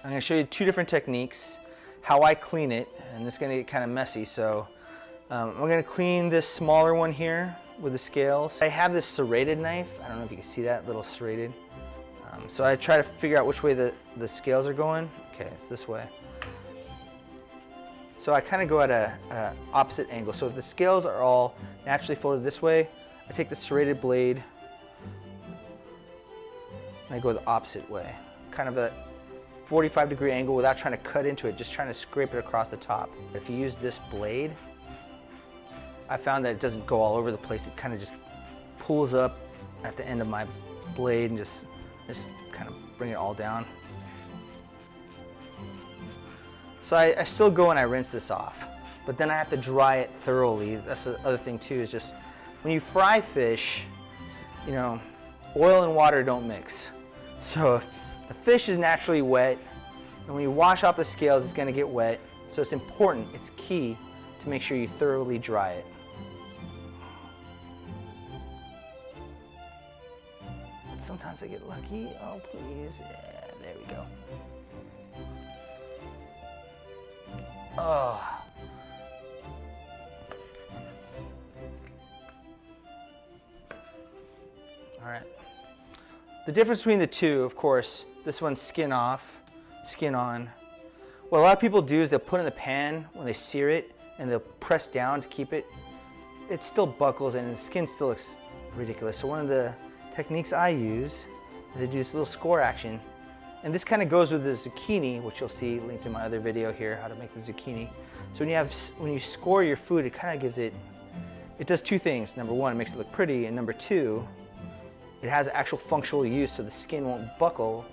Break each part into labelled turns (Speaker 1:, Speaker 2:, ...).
Speaker 1: I'm going to show you two different techniques, how I clean it, and it's going to get kind of messy. So I'm going to clean this smaller one here with the scales. I have this serrated knife. I don't know if you can see that little serrated. So I try to figure out which way the scales are going. Okay, it's this way. So I kind of go at a opposite angle. So if the scales are all naturally folded this way, I take the serrated blade and I go the opposite way. Kind of a 45-degree angle without trying to cut into it, just trying to scrape it across the top. If you use this blade, I found that it doesn't go all over the place. It kind of just pulls up at the end of my blade and just kind of bring it all down. So I still go and I rinse this off, but then I have to dry it thoroughly. That's the other thing too, is just when you fry fish, you know, oil and water don't mix. So if the fish is naturally wet, and when you wash off the scales, it's gonna get wet. So it's important, it's key to make sure you thoroughly dry it. But sometimes I get lucky. Oh, please. Yeah, there we go. Oh. All right. The difference between the two, of course, this one's skin off, skin on. What a lot of people do is they'll put it in the pan when they sear it and they'll press down to keep it. It still buckles and the skin still looks ridiculous. So one of the techniques I use is to do this little score action. And this kind of goes with the zucchini, which you'll see linked in my other video here, how to make the zucchini. So when you score your food, it kind of gives it does two things. Number one, it makes it look pretty, and number two, it has actual functional use so the skin won't buckle.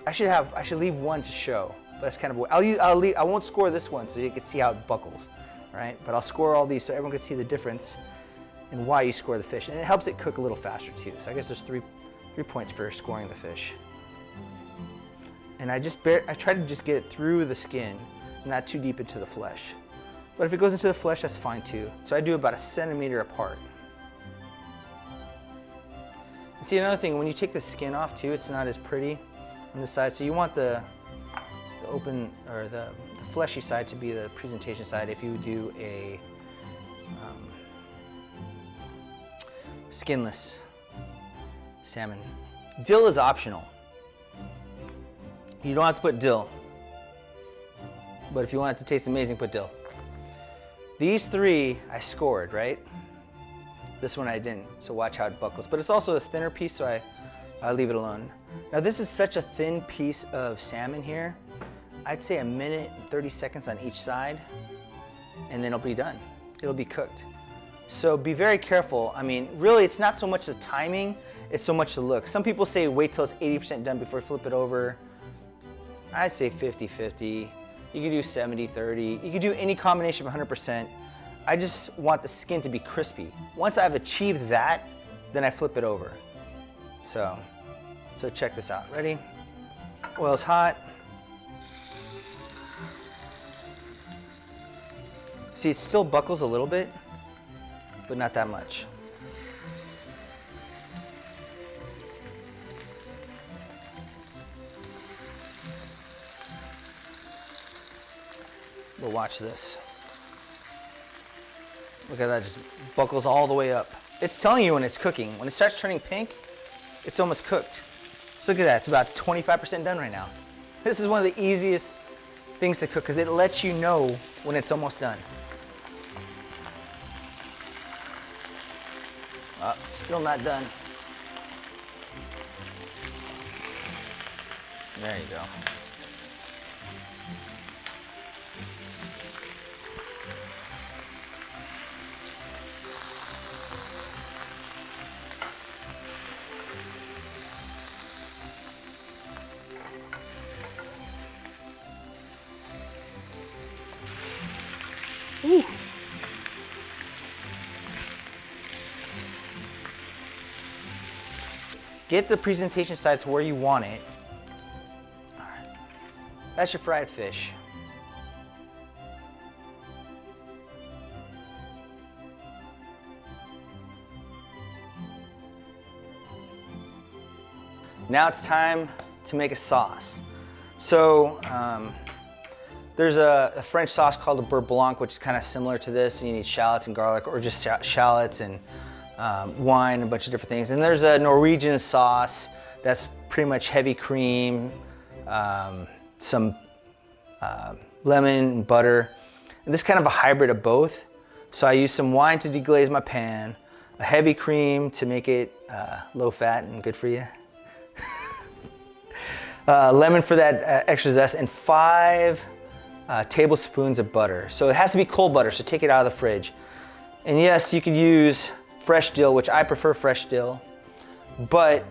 Speaker 1: I should leave one to show, but that's kind of what I won't score this one so you can see how it buckles, right? But I'll score all these so everyone can see the difference and why you score the fish, and it helps it cook a little faster too. So I guess there's three points for scoring the fish. And I try to just get it through the skin, not too deep into the flesh. But if it goes into the flesh, that's fine too. So I do about 1 centimeter apart. And see, another thing, when you take the skin off too, it's not as pretty on the side. So you want the open, or the fleshy side to be the presentation side if you do a skinless salmon. Dill is optional. You don't have to put dill, but if you want it to taste amazing, put dill. These three I scored, right? This one I didn't, so watch how it buckles. But it's also a thinner piece, so I leave it alone. Now this is such a thin piece of salmon here. I'd say 1 minute and 30 seconds on each side, and then it'll be done. It'll be cooked. So be very careful. I mean, really, it's not so much the timing, it's so much the look. Some people say wait till it's 80% done before you flip it over. I say 50-50. You could do 70-30. You could do any combination of 100%. I just want the skin to be crispy. Once I've achieved that, then I flip it over. So check this out. Ready? Oil's hot. See, it still buckles a little bit, but not that much. But watch this. Look at that, just buckles all the way up. It's telling you when it's cooking. When it starts turning pink, it's almost cooked. So look at that, it's about 25% done right now. This is one of the easiest things to cook because it lets you know when it's almost done. Oh, still not done. There you go. Ooh. Get the presentation side to where you want it. All right. That's your fried fish. Now it's time to make a sauce. So there's a French sauce called a beurre blanc, which is kind of similar to this. And you need shallots and garlic, or just shallots and wine, a bunch of different things. And there's a Norwegian sauce that's pretty much heavy cream, some lemon and butter. And this is kind of a hybrid of both. So I use some wine to deglaze my pan, a heavy cream to make it low fat and good for you, lemon for that extra zest, and 5 tablespoons of butter. So it has to be cold butter, so take it out of the fridge. And yes, you could use fresh dill, which I prefer fresh dill, but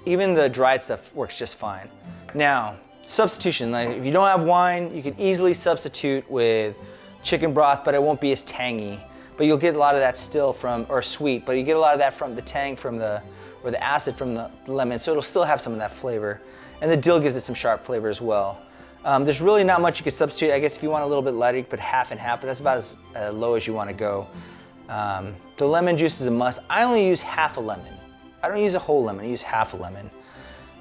Speaker 1: even the dried stuff works just fine. Now, substitution, like if you don't have wine, you can easily substitute with chicken broth, but it won't be as tangy. But you'll get a lot of that still from, or sweet, but you get a lot of that from the tang from the, or the acid from the lemon, so it'll still have some of that flavor. And the dill gives it some sharp flavor as well. There's really not much you can substitute. I guess if you want a little bit lighter, you can put half and half, but that's about as low as you want to go. The lemon juice is a must. I only use half a lemon. I don't use a whole lemon, I use half a lemon.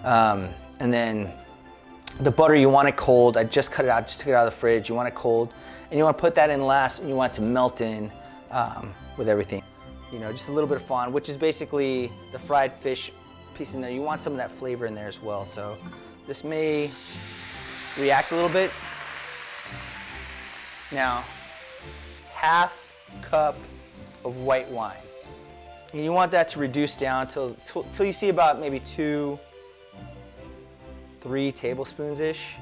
Speaker 1: And then the butter, you want it cold. I just cut it out, just took it out of the fridge. You want it cold. And you want to put that in last, and you want it to melt in with everything. You know, just a little bit of fond, which is basically the fried fish piece in there. You want some of that flavor in there as well. So this may react a little bit. Now, half cup of white wine. And you want that to reduce down till you see about maybe 2-3 tablespoons-ish.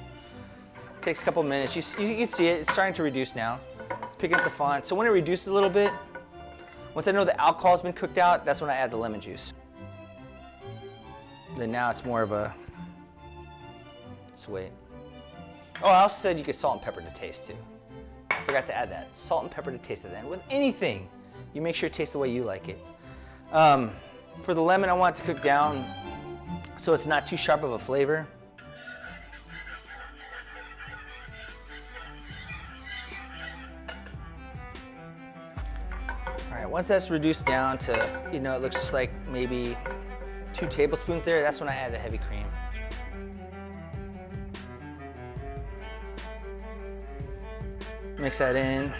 Speaker 1: Takes a couple minutes. You can see it, it's starting to reduce now. It's picking up the font. So when it reduces a little bit, once I know the alcohol's been cooked out, that's when I add the lemon juice. Then now it's more of a, just wait. Oh, I also said you could salt and pepper to taste too. I forgot to add that. Salt and pepper to taste at the end. With anything, you make sure it tastes the way you like it. For the lemon, I want it to cook down so it's not too sharp of a flavor. All right, once that's reduced down to, you know, it looks just like maybe 2 tablespoons there, that's when I add the heavy cream. Mix that in.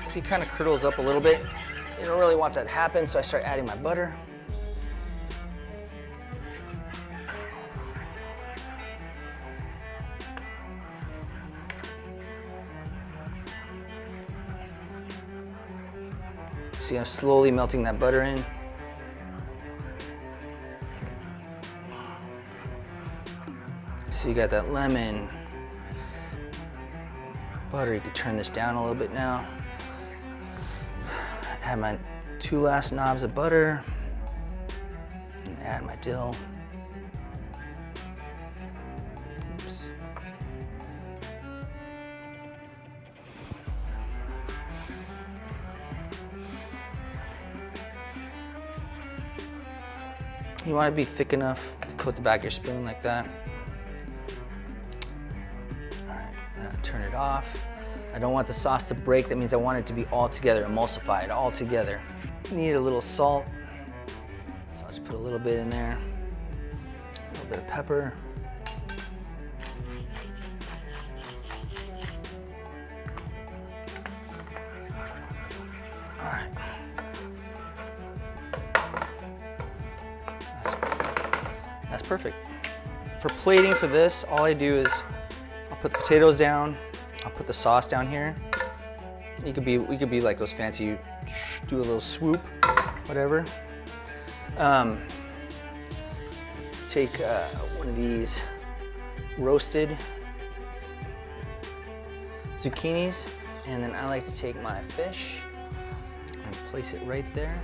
Speaker 1: See, it kind of curdles up a little bit. You don't really want that to happen, so I start adding my butter. See, I'm slowly melting that butter in. So you got that lemon, butter. You can turn this down a little bit now. Add my 2 last knobs of butter, and add my dill. Oops. You want to be thick enough to coat the back of your spoon like that. All right, now turn it off. I don't want the sauce to break. That means I want it to be all together, emulsified, all together. Need a little salt, so I'll just put a little bit in there. A little bit of pepper. All right. That's perfect. For plating for this, all I do is I'll put the potatoes down. I'll put the sauce down here. We could be like those fancy, you do a little swoop, whatever. Take one of these roasted zucchinis, and then I like to take my fish and place it right there.